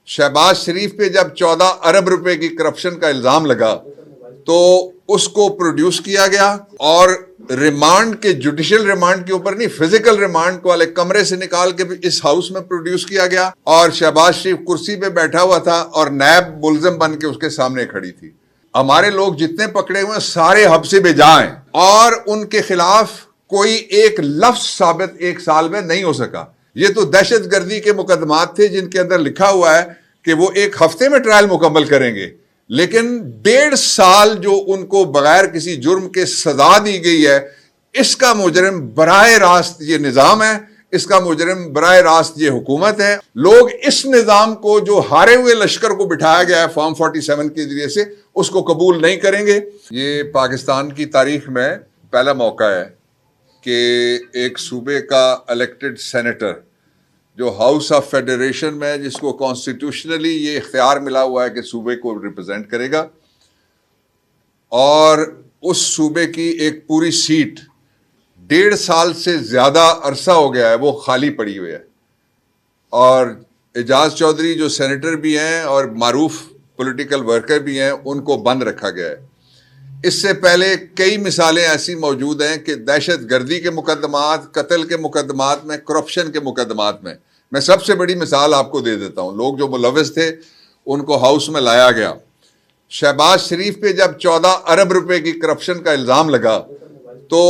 शहबाज शरीफ पे जब 14 अरब रुपए की करप्शन का इल्जाम लगा तो उसको प्रोड्यूस किया गया और रिमांड के जुडिशियल रिमांड के ऊपर नहीं, फिजिकल रिमांड वाले कमरे से निकाल के इस हाउस में प्रोड्यूस किया गया और शहबाज शरीफ कुर्सी पे बैठा हुआ था और नैब मुलजिम बन के उसके सामने खड़ी थी। हमारे लोग जितने पकड़े हुए सारे हब्से बेजा हैं और उनके खिलाफ कोई एक लफ्ज साबित 1 साल में नहीं हो सका। ये तो दहशत गर्दी के मुकदमात थे जिनके अंदर लिखा हुआ है कि वो 1 हफ्ते में ट्रायल मुकम्मल करेंगे, लेकिन 1.5 साल जो उनको बगैर किसी जुर्म के सजा दी गई है, इसका मुजरिम बराह रास्त ये निज़ाम है, इसका मुजरिम बराह रास्त ये हुकूमत है। लोग इस निज़ाम को जो हारे हुए लश्कर को बिठाया गया है फॉर्म 47 के जरिए से, उसको कबूल नहीं करेंगे। ये पाकिस्तान की तारीख में पहला मौका है कि एक सूबे का इलेक्टेड सेनेटर जो हाउस ऑफ फेडरेशन में, जिसको कॉन्स्टिट्यूशनली ये इख्तियार मिला हुआ है कि सूबे को रिप्रेजेंट करेगा, और उस सूबे की एक पूरी सीट 1.5 साल से ज़्यादा अरसा हो गया है वो खाली पड़ी हुई है, और एजाज चौधरी जो सेनेटर भी हैं और मारूफ पॉलिटिकल वर्कर भी हैं, उनको बंद रखा गया है। इससे पहले कई मिसालें ऐसी मौजूद हैं कि दहशत गर्दी के मुकदमात, कत्ल के मुकदमात में, करप्शन के मुकदमात में। मैं सबसे बड़ी मिसाल आपको दे देता हूँ। लोग जो मुलविस थे उनको हाउस में लाया गया। शहबाज शरीफ पे जब 14 अरब रुपए की करप्शन का इल्ज़ाम लगा तो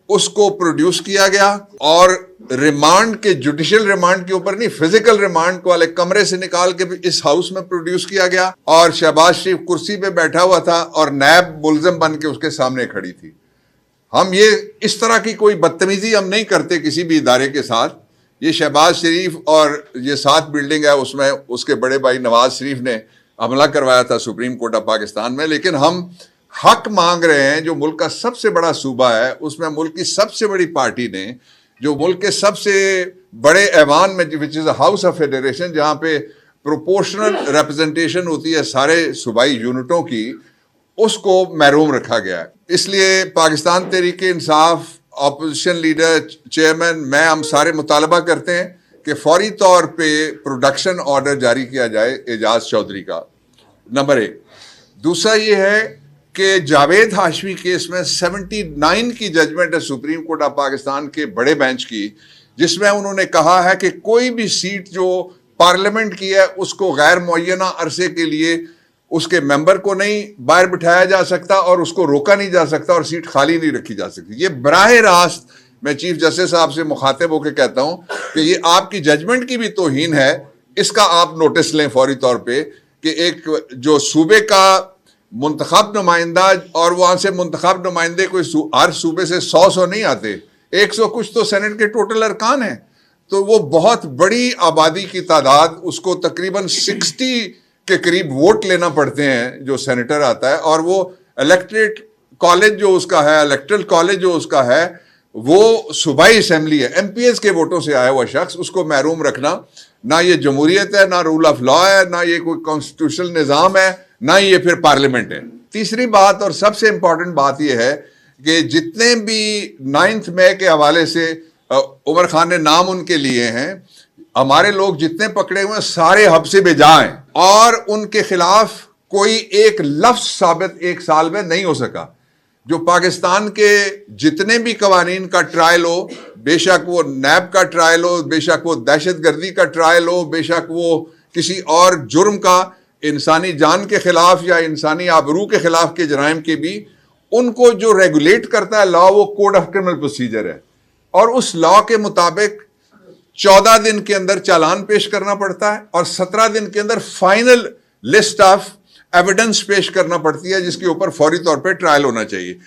उसको प्रोड्यूस किया गया और रिमांड के जुडिशियल रिमांड के ऊपर नहीं, फिजिकल रिमांड वाले कमरे से निकाल के इस हाउस में प्रोड्यूस किया गया और शहबाज शरीफ कुर्सी पे बैठा हुआ था और नैब मुलजिम बन के उसके सामने खड़ी थी। हम ये इस तरह की कोई बदतमीजी हम नहीं करते किसी भी इदारे के साथ। ये शहबाज शरीफ और ये 7 बिल्डिंग है, उसमें उसके बड़े भाई नवाज शरीफ ने हमला करवाया था सुप्रीम कोर्ट ऑफ पाकिस्तान में, लेकिन हम हक मांग रहे हैं। जो मुल्क का सबसे बड़ा सूबा है, उसमें मुल्क की सबसे बड़ी पार्टी ने, जो मुल्क के सबसे बड़े ऐवान में, which is house of federation, जहाँ पे प्रोपोर्शनल रिप्रेजेंटेशन होती है सारे सूबाई यूनिटों की, उसको महरूम रखा गया है। इसलिए Pakistan Tehreek Insaf, opposition leader, chairman, मैं, हम सारे मुतालबा करते हैं कि फौरी तौर पे प्रोडक्शन ऑर्डर जारी किया जाए एजाज चौधरी का, नंबर 1। दूसरा ये है कि जावेद हाशमी केस में 79 की जजमेंट है सुप्रीम कोर्ट ऑफ पाकिस्तान के बड़े बेंच की, जिसमें उन्होंने कहा है कि कोई भी सीट जो पार्लियामेंट की है उसको गैर मुअय्यना अरसे के लिए उसके मेंबर को नहीं बाहर बिठाया जा सकता और उसको रोका नहीं जा सकता और सीट खाली नहीं रखी जा सकती। ये बराह रास्त मैं चीफ जस्टिस साहब से मुखातिब होकर कहता हूं कि ये आपकी जजमेंट की भी तौहीन है। इसका आप नोटिस लें फौरी तौर पे कि एक जो सूबे का मुंतखब नुमाइंदा, और वहां से मुंतखब नुमाइंदे कोई हर सूबे से 100 नहीं आते, 100 कुछ तो सेनेट के टोटल अरकान है, तो वो बहुत बड़ी आबादी की तादाद, उसको तकरीबन 60 के करीब वोट लेना पड़ते हैं जो सेनेटर आता है, और वो इलेक्ट्रेट कॉलेज जो उसका है, इलेक्ट्रल कॉलेज जो उसका है, वो सूबाई असेंबली है, एमपीएस के वोटों से आया हुआ शख्स, उसको महरूम रखना, ना ये जमहूरियत है, ना रूल ऑफ लॉ है, ना ये कोई कॉन्स्टिट्यूशनल निज़ाम है, ना ये फिर पार्लियामेंट है। तीसरी बात और सबसे इंपॉर्टेंट बात यह है कि जितने भी 9 मई के हवाले से उमर खान ने नाम उनके लिए हैं, हमारे लोग जितने पकड़े हुए सारे हब्से बेजा हैं और उनके खिलाफ कोई एक लफ्ज साबित 1 साल में नहीं हो सका। जो पाकिस्तान के जितने भी कवानीन का ट्रायल हो, बेशक वो नैब का ट्रायल हो, बेशक वो दहशत गर्दी का ट्रायल हो, बेशक वो किसी और जुर्म का, इंसानी जान के खिलाफ या इंसानी आबरू के खिलाफ के जराइम के भी, उनको जो रेगुलेट करता है लॉ, वो कोड ऑफ क्रिमिनल प्रोसीजर है, और उस लॉ के मुताबिक 14 दिन के अंदर चालान पेश करना पड़ता है और 17 दिन के अंदर फाइनल लिस्ट ऑफ एविडेंस पेश करना पड़ती है, जिसके ऊपर फौरी तौर पे ट्रायल होना चाहिए।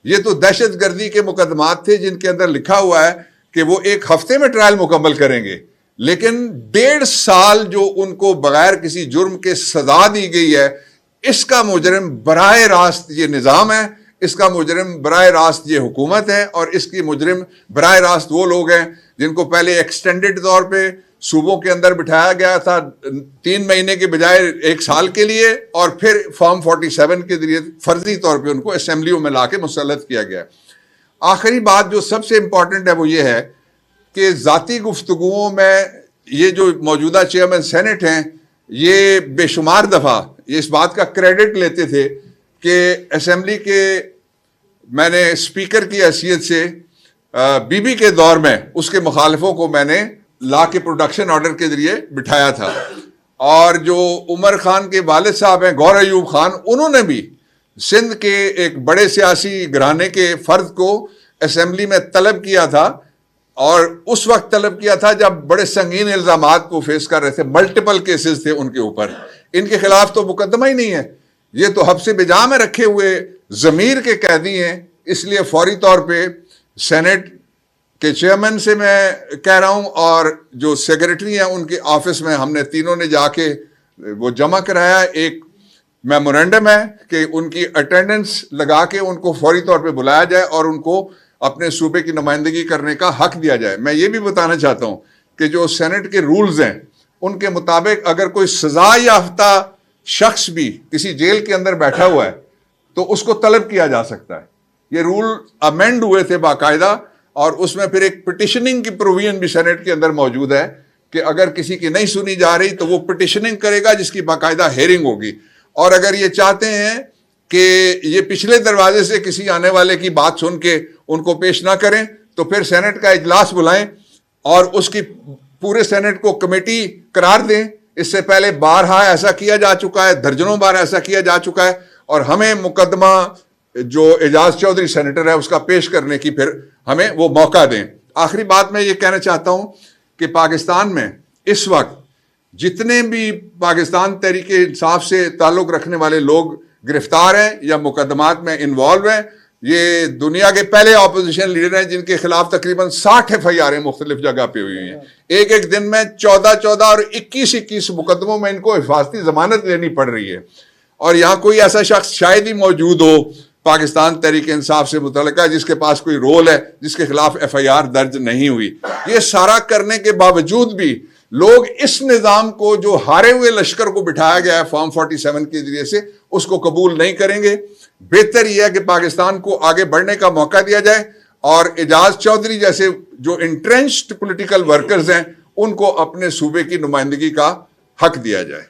ये तो दहशत गर्दी के मुकदमात थे जिनके अंदर लिखा हुआ है कि वो 1 हफ्ते में ट्रायल मुकम्मल करेंगे, लेकिन 1.5 साल जो उनको बगैर किसी जुर्म के सजा दी गई है, इसका मुजरिम बराह रास्त ये निज़ाम है, इसका मुजरिम बराह रास्त ये हुकूमत है, और इसकी मुजरिम बराह रास्त वो लोग हैं जिनको पहले एक्सटेंडेड तौर पे सूबों के अंदर बिठाया गया था 3 महीने के बजाय 1 साल के लिए, और फिर फॉर्म 47 के जरिए फर्जी तौर पे उनको असेंबलियों में ला के मुसल्लत किया गया। आखिरी बात जो सबसे इंपॉर्टेंट है वो ये है कि ज़ाती गुफ्तगुओं में ये जो मौजूदा चेयरमैन सेनेट हैं, یہ بے شمار دفعہ یہ اس بات کا کریڈٹ لیتے تھے کہ اسمبلی کے میں نے اسپیکر کی حیثیت سے بی بی کے دور میں اس کے مخالفوں کو میں نے لا کے پروڈکشن آرڈر کے ذریعے بٹھایا تھا. اور جو عمر خان کے والد صاحب ہیں گور ایوب خان, انہوں نے بھی سندھ کے ایک بڑے سیاسی گھرانے کے فرد کو اسمبلی میں طلب کیا تھا, اور اس وقت طلب کیا تھا جب بڑے سنگین الزامات کو فیس کر رہے تھے, ملٹیپل کیسز تھے ان کے اوپر. ان کے خلاف تو مقدمہ ہی نہیں ہے, یہ تو حبس بجا میں رکھے ہوئے ضمیر کے قیدی ہیں. اس لیے فوری طور پہ سینٹ کے چیئرمین سے میں کہہ رہا ہوں, اور جو سیکریٹری ہیں ان کے آفس میں ہم نے تینوں نے جا کے وہ جمع کرایا. ایک میمورینڈم ہے کہ ان کی اٹینڈنس لگا کے ان کو فوری طور پہ بلایا جائے اور ان کو اپنے صوبے کی نمائندگی کرنے کا حق دیا جائے. میں یہ بھی بتانا چاہتا ہوں کہ جو سینٹ کے رولز ہیں ان کے مطابق اگر کوئی سزا یافتہ شخص بھی کسی جیل کے اندر بیٹھا ہوا ہے تو اس کو طلب کیا جا سکتا ہے. یہ رول امینڈ ہوئے تھے باقاعدہ, اور اس میں پھر ایک پٹیشننگ کی پروویژن بھی سینٹ کے اندر موجود ہے کہ اگر کسی کی نہیں سنی جا رہی تو وہ پٹیشننگ کرے گا جس کی باقاعدہ ہیئرنگ ہوگی. اور اگر یہ چاہتے ہیں کہ یہ پچھلے دروازے سے کسی آنے والے کی بات سن کے ان کو پیش نہ کریں تو پھر سینٹ کا اجلاس بلائیں اور اس کی پورے سینٹ کو کمیٹی قرار دیں. اس سے پہلے بارہا ایسا کیا جا چکا ہے, درجنوں بار ایسا کیا جا چکا ہے, اور ہمیں مقدمہ جو اعجاز چودھری سینیٹر ہے اس کا پیش کرنے کی پھر ہمیں وہ موقع دیں. آخری بات میں یہ کہنا چاہتا ہوں کہ پاکستان میں اس وقت جتنے بھی پاکستان تحریک انصاف سے تعلق رکھنے والے لوگ گرفتار ہیں یا مقدمات میں انوالو ہیں, یہ دنیا کے پہلے اپوزیشن لیڈر ہیں جن کے خلاف تقریباً 60 FIR مختلف جگہ پہ ہوئی ہیں. ایک دن میں 14 اور 21 مقدموں میں ان کو حفاظتی ضمانت لینی پڑ رہی ہے. اور یہاں کوئی ایسا شخص شاید ہی موجود ہو پاکستان تحریک انصاف سے متعلقہ جس کے پاس کوئی رول ہے جس کے خلاف FIR درج نہیں ہوئی. یہ سارا کرنے کے باوجود بھی لوگ اس نظام کو جو ہارے ہوئے لشکر کو بٹھایا گیا ہے فارم 47 کے ذریعے سے اس کو قبول نہیں کریں گے. بہتر یہ ہے کہ پاکستان کو آگے بڑھنے کا موقع دیا جائے اور اعجاز چودھری جیسے جو انٹرینچڈ پولیٹیکل ورکرز ہیں ان کو اپنے صوبے کی نمائندگی کا حق دیا جائے.